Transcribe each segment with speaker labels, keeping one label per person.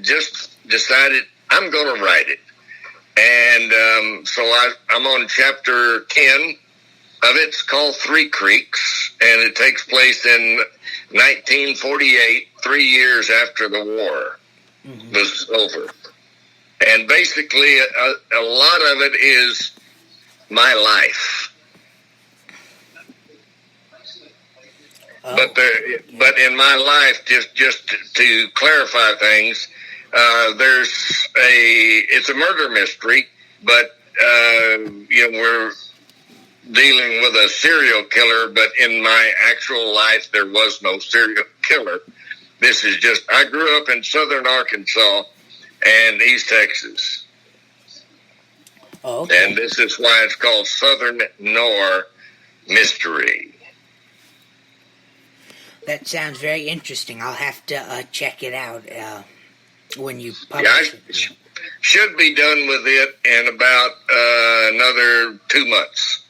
Speaker 1: just decided I'm going to write it. And so I'm on chapter 10 of it. It's called Three Creeks, and it takes place in 1948, 3 years after the war was over. And basically, a lot of it is my life. Oh. But in my life, just to clarify things, it's a murder mystery, but we're dealing with a serial killer. But in my actual life, there was no serial killer. This is just, I grew up in southern Arkansas and East Texas.
Speaker 2: Oh, okay.
Speaker 1: And this is why it's called Southern Noir Mystery.
Speaker 2: That sounds very interesting. I'll have to check it out when you publish it. Yeah.
Speaker 1: Should be done with it in about another 2 months.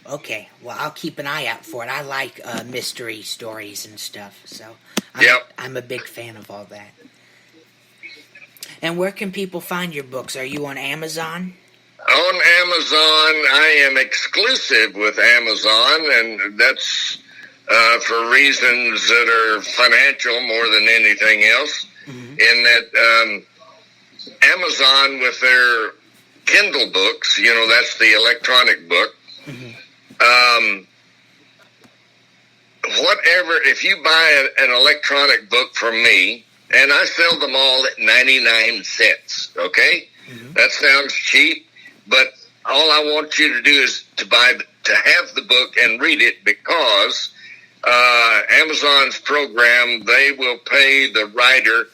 Speaker 2: Okay. Well, I'll keep an eye out for it. I like mystery stories and stuff, so I'm a big fan of all that. And where can people find your books? Are you on Amazon?
Speaker 1: On Amazon. I am exclusive with Amazon, and that's for reasons that are financial more than anything else. Mm-hmm. In that Amazon, with their Kindle books, that's the electronic book. Mm-hmm. If you buy an electronic book from me, and I sell them all at 99 cents, okay? Mm-hmm. That sounds cheap, but all I want you to do is to have the book and read it, because Amazon's program, they will pay the writer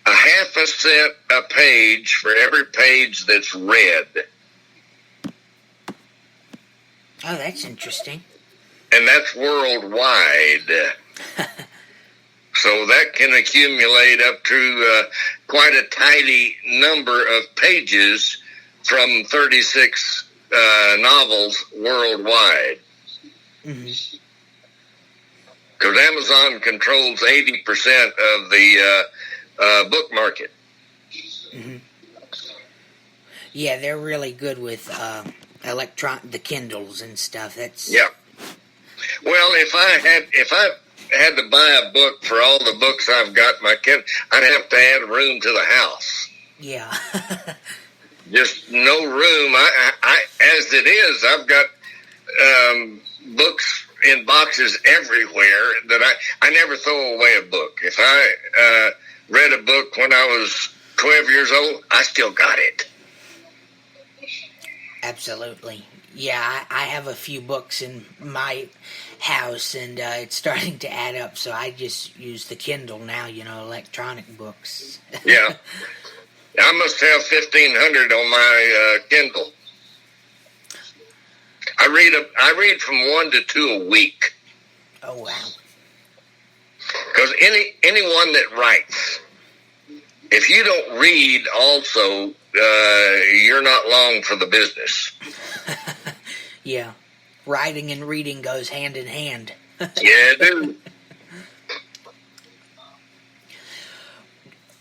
Speaker 1: a half a cent a page for every page that's read.
Speaker 2: Oh, that's interesting.
Speaker 1: And that's worldwide. So that can accumulate up to quite a tidy number of pages from 36 novels worldwide. Mm-hmm. Because Amazon controls 80% of the book market.
Speaker 2: Mm-hmm. Yeah, they're really good with the Kindles and stuff.
Speaker 1: Yeah. Well, if I had to buy a book for all the books I've got in my Kindle, I'd have to add room to the house.
Speaker 2: Yeah.
Speaker 1: Just no room. I as it is, I've got books in boxes everywhere that I never throw away a book. If I read a book when I was 12 years old, I still got it.
Speaker 2: Absolutely. Yeah, I have a few books in my house, and it's starting to add up, so I just use the Kindle now, electronic books.
Speaker 1: Yeah. I must have 1,500 on my Kindle. I read from 1 to 2 a week.
Speaker 2: Oh, wow.
Speaker 1: Because anyone that writes, if you don't read also, you're not long for the business.
Speaker 2: Yeah. Writing and reading goes hand in hand.
Speaker 1: Yeah, dude.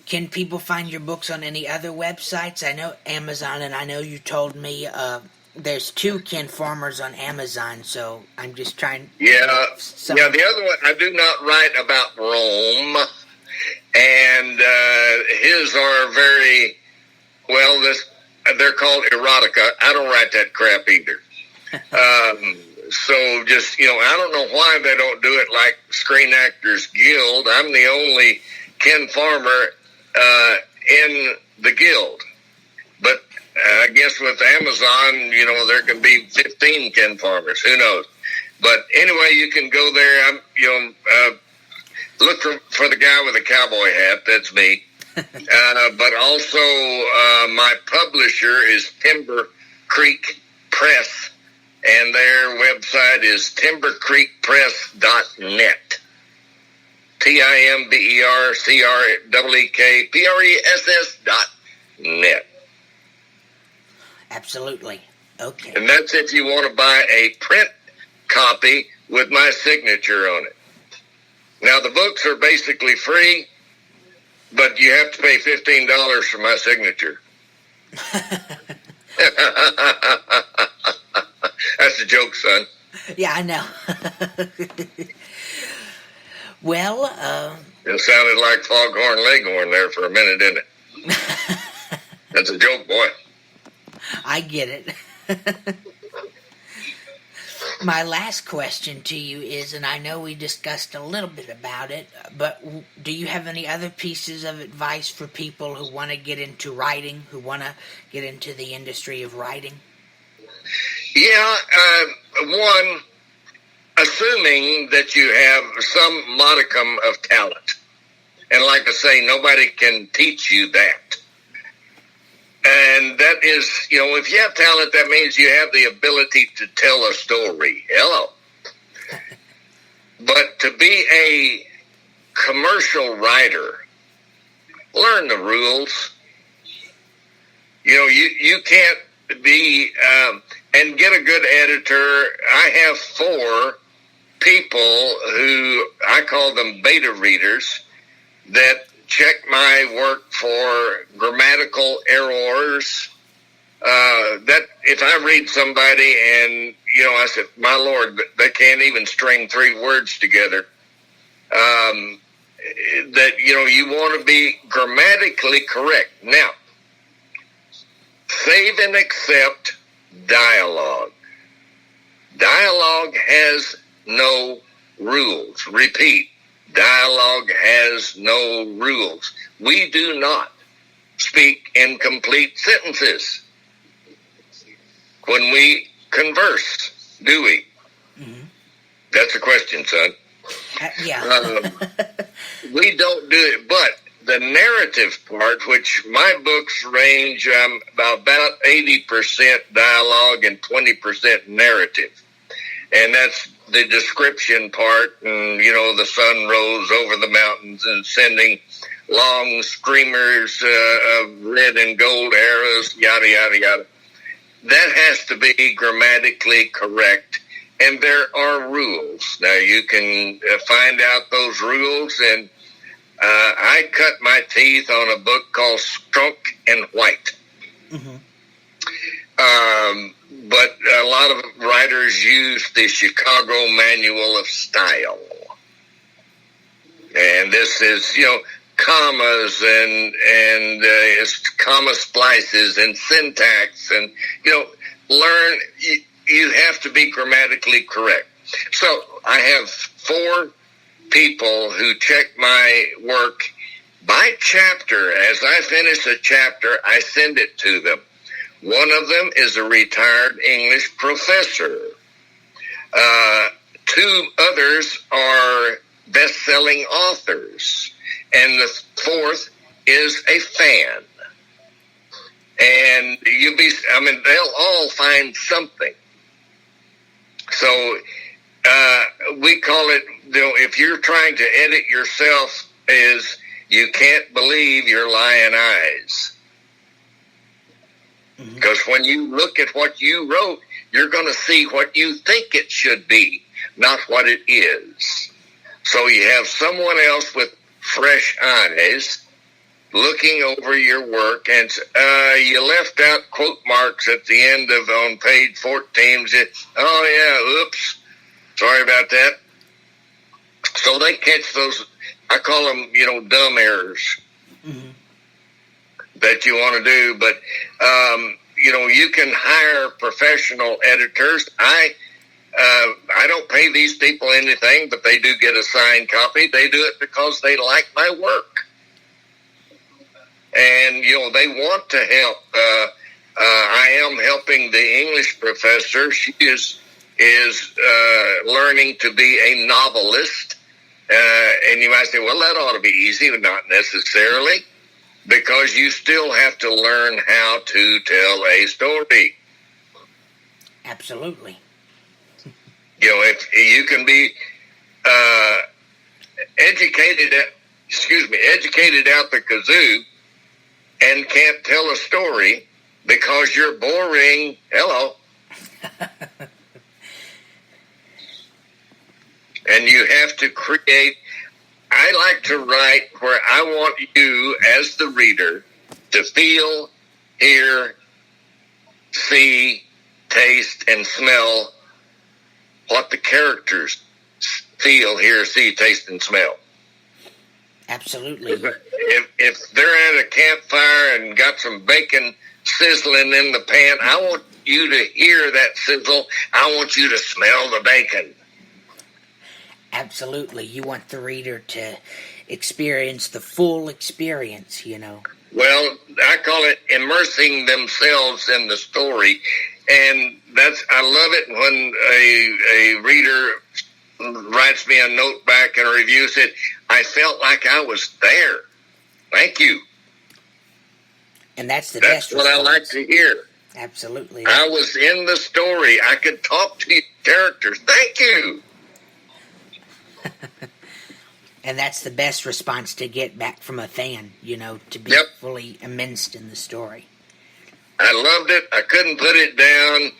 Speaker 2: Can people find your books on any other websites? I know Amazon, and I know you told me there's 2 Ken Farmers on Amazon, so I'm just trying...
Speaker 1: Yeah, the other one, I do not write about Rome, and his are very, they're called erotica. I don't write that crap either. So just, I don't know why they don't do it like Screen Actors Guild. I'm the only Ken Farmer in the guild. But I guess with Amazon, there can be 15 Ken Farmers. Who knows? But anyway, you can go there. Look for the guy with the cowboy hat. That's me. But also, my publisher is Timber Creek Press, and their website is timbercreekpress.net. TimberCreekPress.net.
Speaker 2: Absolutely. Okay.
Speaker 1: And that's if you want to buy a print copy with my signature on it. Now, the books are basically free, but you have to pay $15 for my signature. That's a joke, son.
Speaker 2: Yeah, I know. Well,
Speaker 1: it sounded like Foghorn Leghorn there for a minute, didn't it? That's a joke, boy.
Speaker 2: I get it. My last question to you is, and I know we discussed a little bit about it, but do you have any other pieces of advice for people who want to get into writing, who want to get into the industry of writing?
Speaker 1: Yeah, one, assuming that you have some modicum of talent. And like I say, nobody can teach you that. And that is, if you have talent, that means you have the ability to tell a story. Hello. But to be a commercial writer, learn the rules. You can't be, and get a good editor. I have 4 people who, I call them beta readers, that check my work for grammatical errors. That if I read somebody and, I said, my Lord, they can't even string 3 words together. That, you want to be grammatically correct. Now, save and accept dialogue. Dialogue has no rules. Repeat. Dialogue has no rules. We do not speak in complete sentences when we converse, do we? Mm-hmm. That's a question, son.
Speaker 2: Yeah.
Speaker 1: We don't do it, but the narrative part, which my books range about 80% dialogue and 20% narrative. And that's the description part, and, the sun rose over the mountains and sending long streamers of red and gold arrows, yada, yada, yada. That has to be grammatically correct, and there are rules. Now, you can find out those rules, and I cut my teeth on a book called Strunk and White. Mm-hmm. But a lot of writers use the Chicago Manual of Style. And this is, commas and comma splices and syntax and, learn, you have to be grammatically correct. So I have 4 people who check my work by chapter. As I finish a chapter, I send it to them. One of them is a retired English professor. 2 others are best-selling authors. And the 4th is a fan. And they'll all find something. So we call it, if you're trying to edit yourself, is you can't believe your lying eyes. Because when you look at what you wrote, you're going to see what you think it should be, not what it is. So you have someone else with fresh eyes looking over your work, and you left out quote marks at the end of on page 14. Oh, yeah, oops, sorry about that. So they catch those, I call them, dumb errors. Mm-hmm. That you want to do, but you can hire professional editors. I don't pay these people anything, but they do get a signed copy. They do it because they like my work, and they want to help. I am helping the English professor. She is learning to be a novelist, and you might say, well, that ought to be easy, but not necessarily. Because you still have to learn how to tell a story.
Speaker 2: Absolutely.
Speaker 1: If you can be educated out the kazoo and can't tell a story because you're boring, hello. And you have to create I like to write where I want you, as the reader, to feel, hear, see, taste, and smell what the characters feel, hear, see, taste, and smell.
Speaker 2: Absolutely.
Speaker 1: If they're at a campfire and got some bacon sizzling in the pan, I want you to hear that sizzle. I want you to smell the bacon.
Speaker 2: Absolutely. You want the reader to experience the full experience, you know.
Speaker 1: Well, I call it immersing themselves in the story. And I love it when a reader writes me a note back and a review said, I felt like I was there. Thank you.
Speaker 2: And that's best
Speaker 1: what I like to hear.
Speaker 2: Absolutely.
Speaker 1: I was in the story. I could talk to the characters. Thank you.
Speaker 2: And that's the best response to get back from a fan, you know, to be fully immersed in the story.
Speaker 1: I loved it. I couldn't put it down.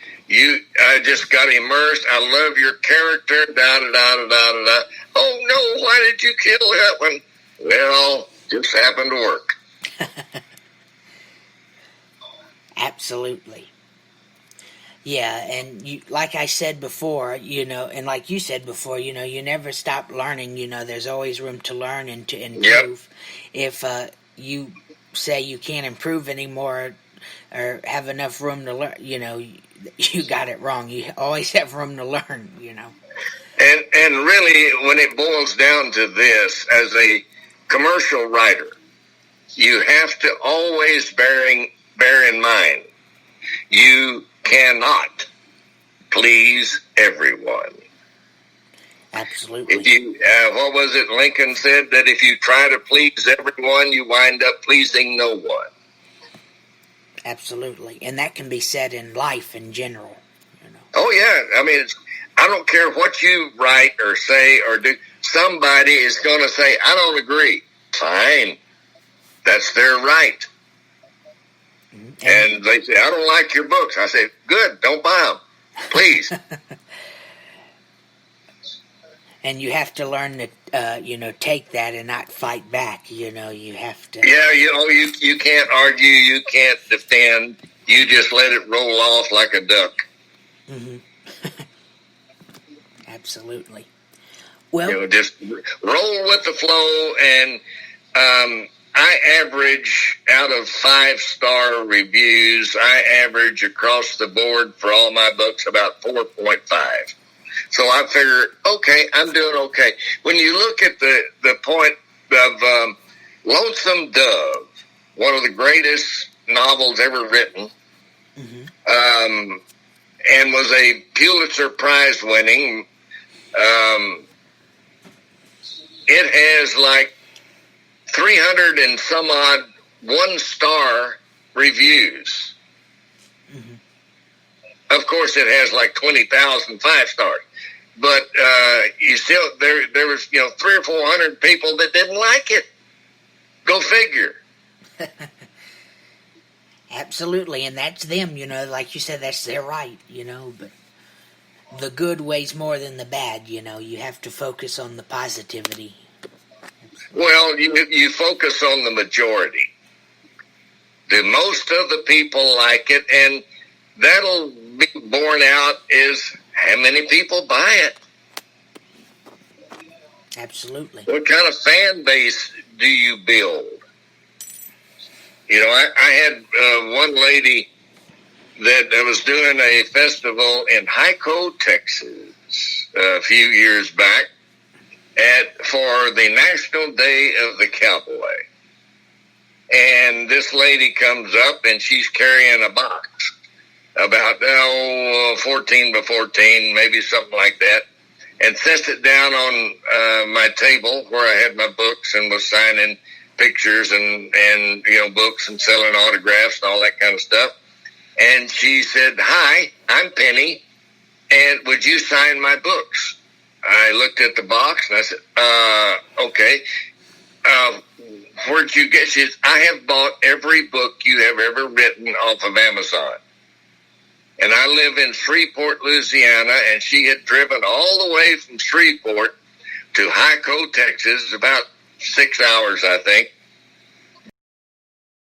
Speaker 1: I just got immersed. I love your character. Da-da-da-da-da-da. Oh, no, why did you kill that one? Well, just happened to work.
Speaker 2: Absolutely. Yeah, and like I said before, you know, and like you said before, you know, you never stop learning. You know, there's always room to learn and to improve. Yep. If you say you can't improve anymore or have enough room to learn, you know, you got it wrong. You always have room to learn, you know.
Speaker 1: And really, when it boils down to this, as a commercial writer, you have to always bear in mind, you cannot please everyone.
Speaker 2: Absolutely.
Speaker 1: If you, what was it Lincoln said, that if you try to please everyone, you wind up pleasing no one.
Speaker 2: Absolutely. And that can be said in life in general. You know.
Speaker 1: Oh, yeah. I mean, I don't care what you write or say or do. Somebody is going to say, I don't agree. Fine. That's their right. And they say, I don't like your books. I say, good, don't buy them. Please.
Speaker 2: And you have to learn to, you know, take that and not fight back. You know, you have to.
Speaker 1: Yeah, you know, you can't argue. You can't defend. You just let it roll off like a duck.
Speaker 2: Mm-hmm. Absolutely. Well,
Speaker 1: you know, just roll with the flow. And I average out of 5-star reviews, I average across the board for all my books about 4.5. So I figure, okay, I'm doing okay. When you look at the point of Lonesome Dove, one of the greatest novels ever written, and was a Pulitzer Prize winning, it has like 300 and some odd 1-star reviews. Of course, it has like 20,000 5-stars. But you still there was 300 or 400 people that didn't like it. Go figure.
Speaker 2: Absolutely, and that's them. You know, like you said, that's their right. You know, but the good weighs more than the bad. You know, you have to focus on the positivity.
Speaker 1: Well, you focus on the majority. The most of the people like it, and that'll be borne out is how many people buy it.
Speaker 2: Absolutely.
Speaker 1: What kind of fan base do you build? You know, I had one lady that was doing a festival in Hyco, Texas, a few years back for the National Day of the Cowboy. And this lady comes up and she's carrying a box about 14 by 14, maybe something like that, and sets it down on my table where I had my books and was signing pictures and books and selling autographs and all that kind of stuff. And she said, "Hi, I'm Penny, and would you sign my books?" I looked at the box and I said, "Okay. Where'd you get?" She said, "I have bought every book you have ever written off of Amazon." And I live in Shreveport, Louisiana, and she had driven all the way from Shreveport to Hyco, Texas, about 6 hours, I think.